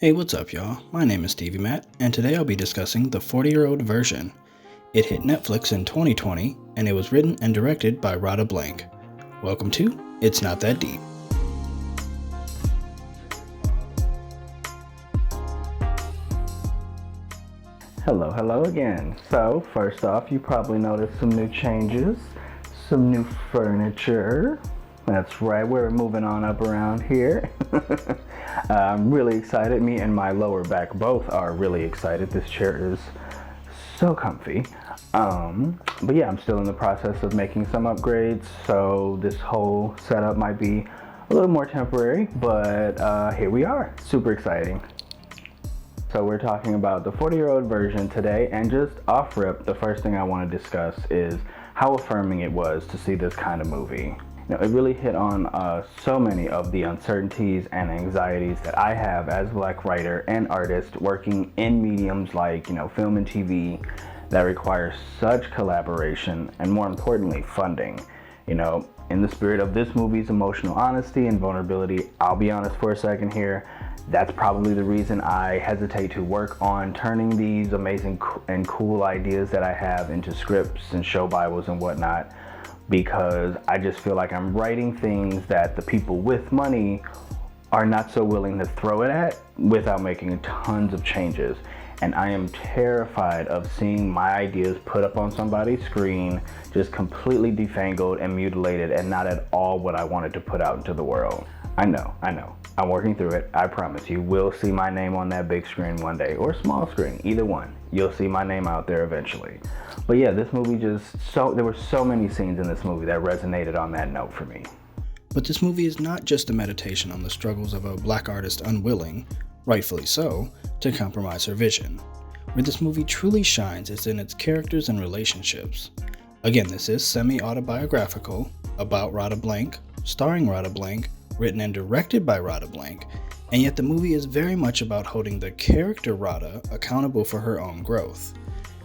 Hey, what's up, y'all? My name is Stevie Matt, and today I'll be discussing the 40-year-old version. It hit Netflix in 2020, and it was written and directed by Radha Blank. Welcome to It's Not That Deep. Hello again. So, first off, you probably noticed some new changes, some new furniture. That's right, we're moving on up around here. I'm really excited. Me and my lower back both are really excited. This chair is so comfy. But yeah, I'm still in the process of making some upgrades, so this whole setup might be a little more temporary, but here we are. Super exciting. So we're talking about the 40-year-old version today, and just off rip, the first thing I want to discuss is how affirming it was to see this kind of movie. You know, it really hit on so many of the uncertainties and anxieties that I have as a Black writer and artist working in mediums like, film and TV that require such collaboration and, more importantly, funding. In the spirit of this movie's emotional honesty and vulnerability, I'll be honest for a second here. That's probably the reason I hesitate to work on turning these amazing and cool ideas that I have into scripts and show Bibles and whatnot, because I just feel like I'm writing things that the people with money are not so willing to throw it at without making tons of changes. And I am terrified of seeing my ideas put up on somebody's screen, just completely defangled and mutilated and not at all what I wanted to put out into the world. I know. I'm working through it. I promise you will see my name on that big screen one day, or small screen, either one. You'll see my name out there eventually. But yeah, this movie there were so many scenes in this movie that resonated on that note for me. But this movie is not just a meditation on the struggles of a Black artist unwilling, rightfully so, to compromise her vision. Where this movie truly shines is in its characters and relationships. Again, this is semi-autobiographical, about Radha Blank, starring Radha Blank, written and directed by Radha Blank, and yet the movie is very much about holding the character Radha accountable for her own growth.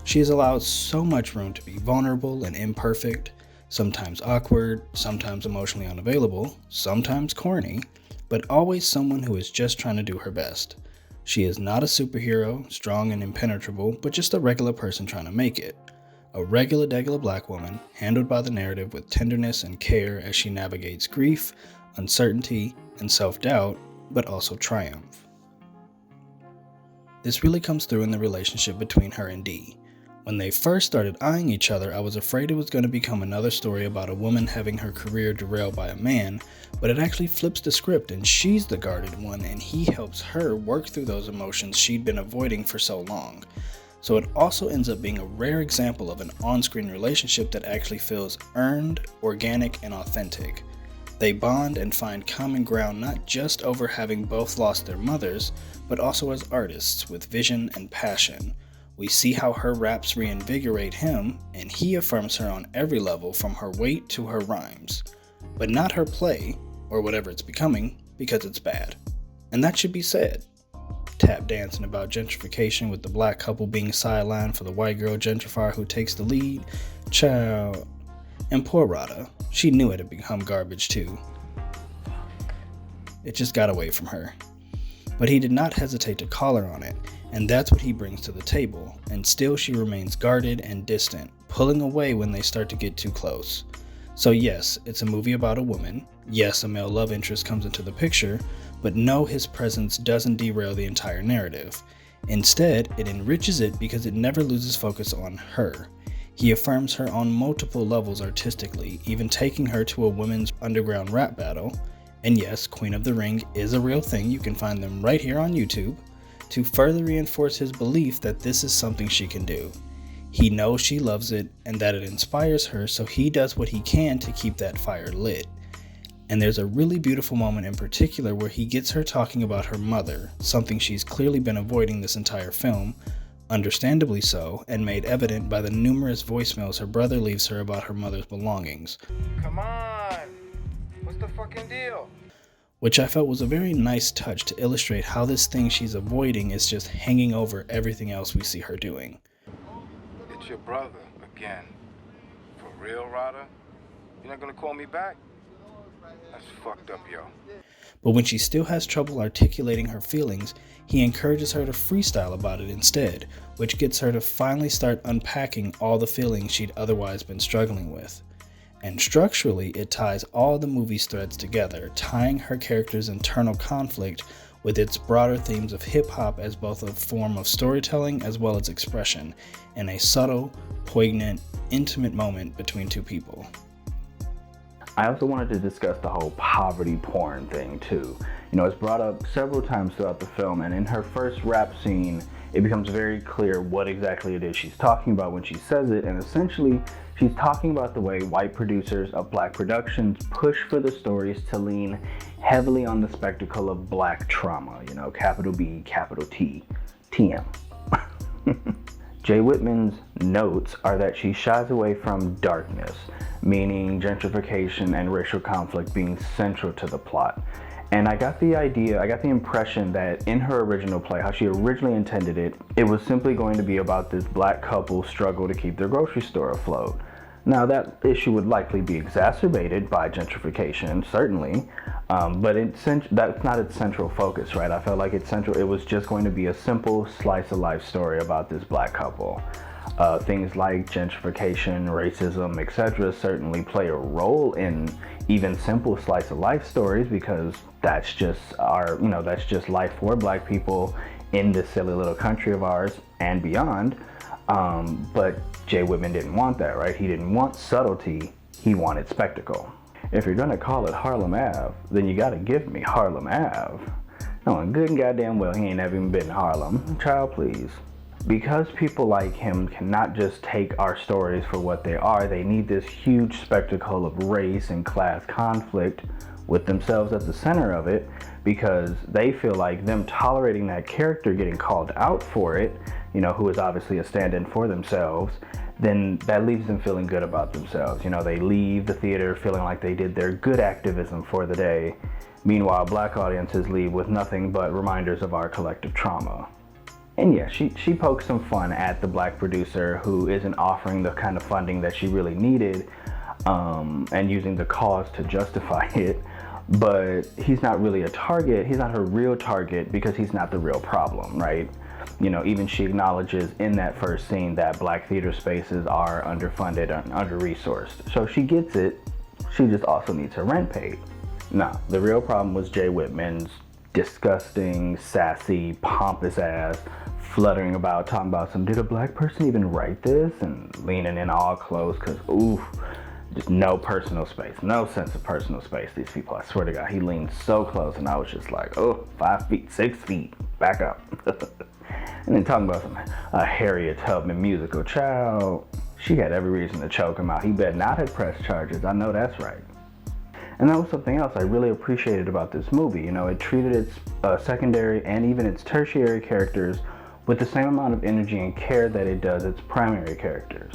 She is allowed so much room to be vulnerable and imperfect, sometimes awkward, sometimes emotionally unavailable, sometimes corny, but always someone who is just trying to do her best. She is not a superhero, strong and impenetrable, but just a regular person trying to make it. A regular-degular Black woman, handled by the narrative with tenderness and care as she navigates grief, uncertainty, and self-doubt, but also triumph. This really comes through in the relationship between her and Dee. When they first started eyeing each other, I was afraid it was going to become another story about a woman having her career derailed by a man, but it actually flips the script and she's the guarded one and he helps her work through those emotions she'd been avoiding for so long. So it also ends up being a rare example of an on-screen relationship that actually feels earned, organic, and authentic. They bond and find common ground not just over having both lost their mothers, but also as artists with vision and passion. We see how her raps reinvigorate him, and he affirms her on every level from her weight to her rhymes. But not her play, or whatever it's becoming, because it's bad. And that should be said. Tap dancing about gentrification with the Black couple being sidelined for the white girl gentrifier who takes the lead. Child. And poor Radha, she knew it had become garbage too. It just got away from her. But he did not hesitate to call her on it, and that's what he brings to the table, and still she remains guarded and distant, pulling away when they start to get too close. So yes, it's a movie about a woman. Yes, a male love interest comes into the picture, but no, his presence doesn't derail the entire narrative. Instead, it enriches it because it never loses focus on her. He affirms her on multiple levels artistically, even taking her to a women's underground rap battle. And yes, Queen of the Ring is a real thing, you can find them right here on YouTube, to further reinforce his belief that this is something she can do. He knows she loves it and that it inspires her, so he does what he can to keep that fire lit. And there's a really beautiful moment in particular where he gets her talking about her mother, something she's clearly been avoiding this entire film, understandably so, and made evident by the numerous voicemails her brother leaves her about her mother's belongings. Come on! What's the fucking deal? Which I felt was a very nice touch to illustrate how this thing she's avoiding is just hanging over everything else we see her doing. It's your brother, again. For real, Radha? You're not gonna call me back? That's fucked up, yo. But when she still has trouble articulating her feelings, he encourages her to freestyle about it instead, which gets her to finally start unpacking all the feelings she'd otherwise been struggling with. And structurally, it ties all the movie's threads together, tying her character's internal conflict with its broader themes of hip-hop as both a form of storytelling as well as expression, in a subtle, poignant, intimate moment between two people. I also wanted to discuss the whole poverty porn thing too. You know, it's brought up several times throughout the film, and in her first rap scene, it becomes very clear what exactly it is she's talking about when she says it, and essentially, she's talking about the way white producers of black productions push for the stories to lean heavily on the spectacle of black trauma, you know, capital B, capital T, TM. Jay Whitman's notes are that she shies away from darkness, meaning gentrification and racial conflict being central to the plot. And I got the impression that in her original play, how she originally intended it, it was simply going to be about this black couple's struggle to keep their grocery store afloat. Now that issue would likely be exacerbated by gentrification, certainly, but that's not its central focus, right? I felt like it was just going to be a simple slice of life story about this black couple. Things like gentrification, racism, etc. certainly play a role in even simple slice of life stories, because that's just life for black people in this silly little country of ours and beyond. But Jay Whitman didn't want that, right? He didn't want subtlety, he wanted spectacle. If you're gonna call it Harlem Ave, then you gotta give me Harlem Ave. Knowing good and goddamn well he ain't never even been in Harlem. Child, please. Because people like him cannot just take our stories for what they are, they need this huge spectacle of race and class conflict with themselves at the center of it, because they feel like them tolerating that character getting called out for it, you know, who is obviously a stand-in for themselves, then that leaves them feeling good about themselves. You know, they leave the theater feeling like they did their good activism for the day. Meanwhile, black audiences leave with nothing but reminders of our collective trauma. And yeah, she pokes some fun at the black producer who isn't offering the kind of funding that she really needed, and using the cause to justify it. But he's not really a target. He's not her real target, because he's not the real problem, right? You know, even she acknowledges in that first scene that black theater spaces are underfunded and under-resourced. So she gets it. She just also needs her rent paid. Now, the real problem was Jay Whitman's disgusting, sassy, pompous ass fluttering about, talking about did a black person even write this? And leaning in all close, because ooh, just no personal space, no sense of personal space, these people, I swear to God. He leaned so close and I was just like, oh, 5 feet, 6 feet, back up. And then talking about some Harriet Tubman musical, child, she had every reason to choke him out. He better not have pressed charges, I know that's right. And that was something else I really appreciated about this movie. You know, it treated its secondary and even its tertiary characters with the same amount of energy and care that it does its primary characters.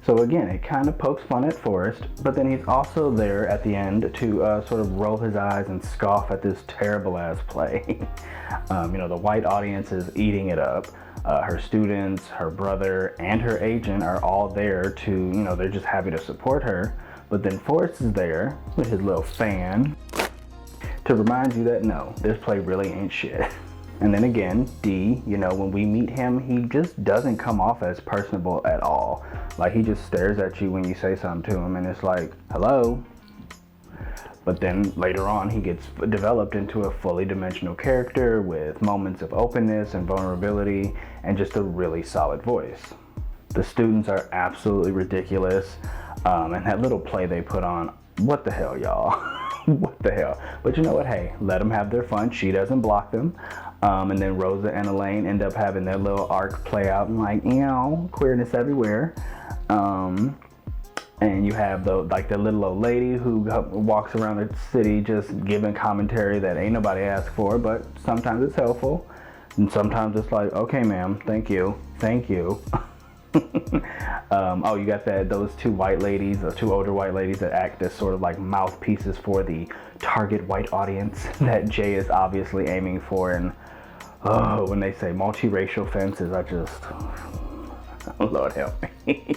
So again, it kind of pokes fun at Forrest, but then he's also there at the end to sort of roll his eyes and scoff at this terrible ass play. You know, the white audience is eating it up. Her students, her brother, and her agent are all there to, you know, they're just happy to support her. But then Forrest is there with his little fan to remind you that no, this play really ain't shit. And then again, D, you know, when we meet him, he just doesn't come off as personable at all. Like, he just stares at you when you say something to him and it's like, hello. But then later on, he gets developed into a fully dimensional character with moments of openness and vulnerability and just a really solid voice. The students are absolutely ridiculous. And that little play they put on, what the hell, y'all? What the hell? But you know what? Hey, let them have their fun. She doesn't block them. And then Rosa and Elaine end up having their little arc play out and like, you know, queerness everywhere. And you have the little old lady who walks around the city just giving commentary that ain't nobody asked for, but sometimes it's helpful. And sometimes it's like, okay, ma'am, thank you. Oh, you got those two white ladies, those two older white ladies that act as sort of like mouthpieces for the target white audience that Jay is obviously aiming for. And oh, when they say multiracial fences, Lord help me.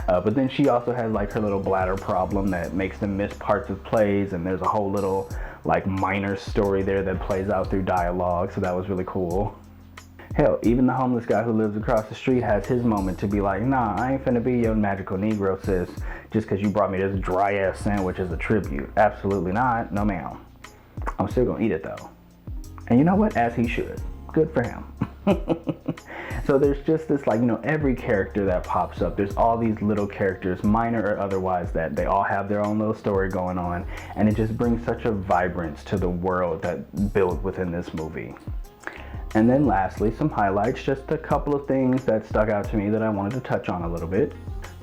But then she also has like her little bladder problem that makes them miss parts of plays, and there's a whole little like minor story there that plays out through dialogue, so that was really cool. Hell, even the homeless guy who lives across the street has his moment to be like, nah, I ain't finna be your magical Negro, sis, just because you brought me this dry ass sandwich as a tribute. Absolutely not. No ma'am. I'm still gonna eat it though. And you know what? As he should. Good for him. So there's just this, like, every character that pops up, there's all these little characters, minor or otherwise, that they all have their own little story going on, and it just brings such a vibrance to the world that built within this movie. And then lastly, some highlights, just a couple of things that stuck out to me that I wanted to touch on a little bit.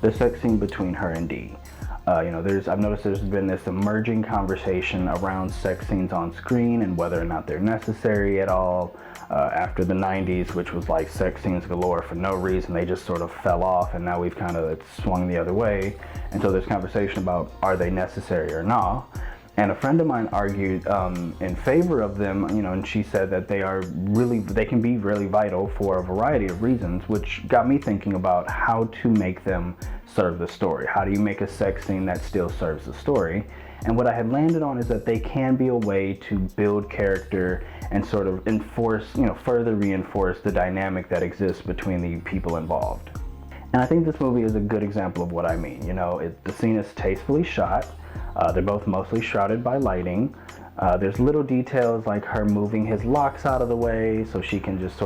The sex scene between her and Dee. I've noticed there's been this emerging conversation around sex scenes on screen and whether or not they're necessary at all. After the 90s, which was like sex scenes galore for no reason, they just sort of fell off, and now we've kind of swung the other way. And so there's conversation about, are they necessary or not? And a friend of mine argued in favor of them, and she said that they can be really vital for a variety of reasons, which got me thinking about how to make them serve the story. How do you make a sex scene that still serves the story? And what I had landed on is that they can be a way to build character and sort of further reinforce the dynamic that exists between the people involved. And I think this movie is a good example of what I mean. The scene is tastefully shot. They're both mostly shrouded by lighting. There's little details like her moving his locks out of the way so she can just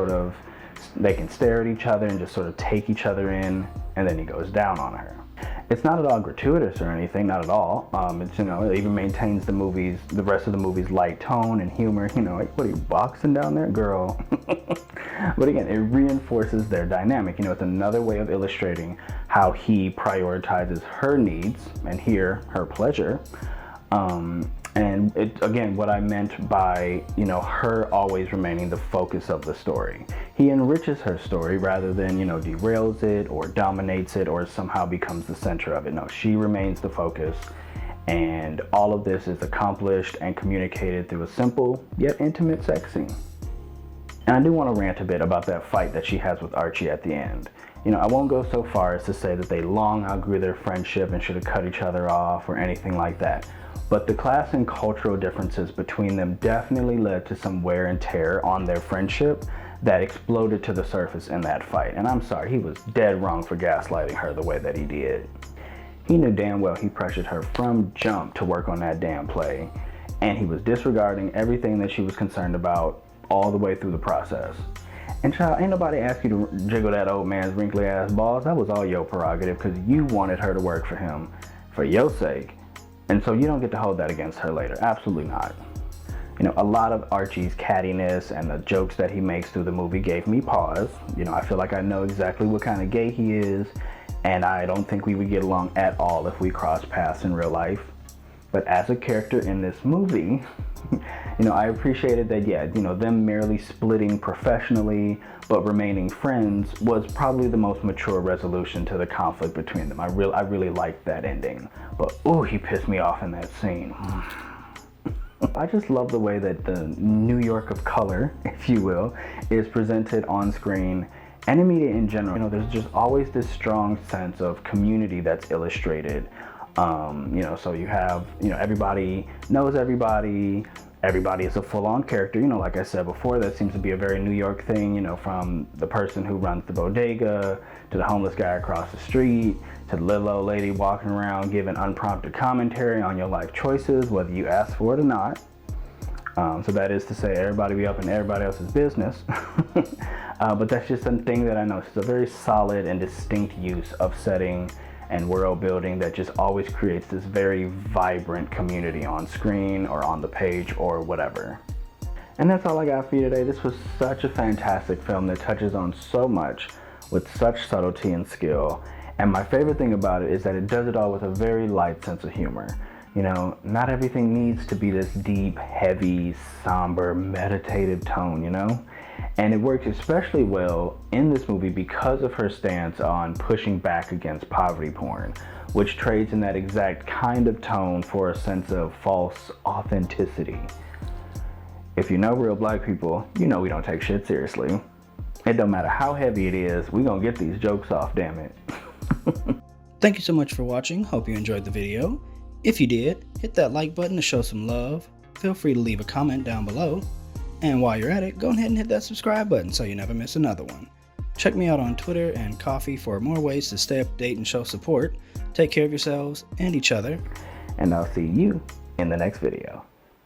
they can stare at each other and just sort of take each other in, and then he goes down on her. It's not at all gratuitous or anything, not at all. It even maintains the rest of the movie's light tone and humor. Like, what are you, boxing down there, girl? But again, it reinforces their dynamic. It's another way of illustrating how he prioritizes her needs and here her pleasure. And again, what I meant by, her always remaining the focus of the story. He enriches her story rather than, derails it or dominates it or somehow becomes the center of it. No, she remains the focus. And all of this is accomplished and communicated through a simple yet intimate sex scene. And I do want to rant a bit about that fight that she has with Archie at the end. I won't go so far as to say that they long outgrew their friendship and should have cut each other off or anything like that. But the class and cultural differences between them definitely led to some wear and tear on their friendship that exploded to the surface in that fight. And I'm sorry, he was dead wrong for gaslighting her the way that he did. He knew damn well he pressured her from jump to work on that damn play, and he was disregarding everything that she was concerned about all the way through the process. And child, ain't nobody asked you to jiggle that old man's wrinkly ass balls. That was all your prerogative because you wanted her to work for him for your sake. And so you don't get to hold that against her later. Absolutely not. A lot of Archie's cattiness and the jokes that he makes through the movie gave me pause. I feel like I know exactly what kind of gay he is, and I don't think we would get along at all if we crossed paths in real life. But as a character in this movie, I appreciated that, them merely splitting professionally but remaining friends was probably the most mature resolution to the conflict between them. I really liked that ending. But, ooh, he pissed me off in that scene. I just love the way that the New York of color, if you will, is presented on screen and in media in general. There's just always this strong sense of community that's illustrated. So you have, everybody knows everybody. Everybody is a full-on character. Like I said before, that seems to be a very New York thing, from the person who runs the bodega to the homeless guy across the street to the little old lady walking around giving unprompted commentary on your life choices, whether you ask for it or not. So that is to say, everybody be up in everybody else's business. But that's just something that I know is a very solid and distinct use of setting and world building that just always creates this very vibrant community on screen or on the page or whatever. And that's all I got for you today. This was such a fantastic film that touches on so much with such subtlety and skill. And my favorite thing about it is that it does it all with a very light sense of humor. Not everything needs to be this deep, heavy, somber, meditative tone, And it works especially well in this movie because of her stance on pushing back against poverty porn, which trades in that exact kind of tone for a sense of false authenticity. If you know real black people, we don't take shit seriously. It don't matter how heavy it is, we gonna get these jokes off, damn it. Thank you so much for watching. Hope you enjoyed the video. If you did, hit that like button to show some love. Feel free to leave a comment down below. And while you're at it, go ahead and hit that subscribe button so you never miss another one. Check me out on Twitter and Coffee for more ways to stay up to date and show support. Take care of yourselves and each other. And I'll see you in the next video.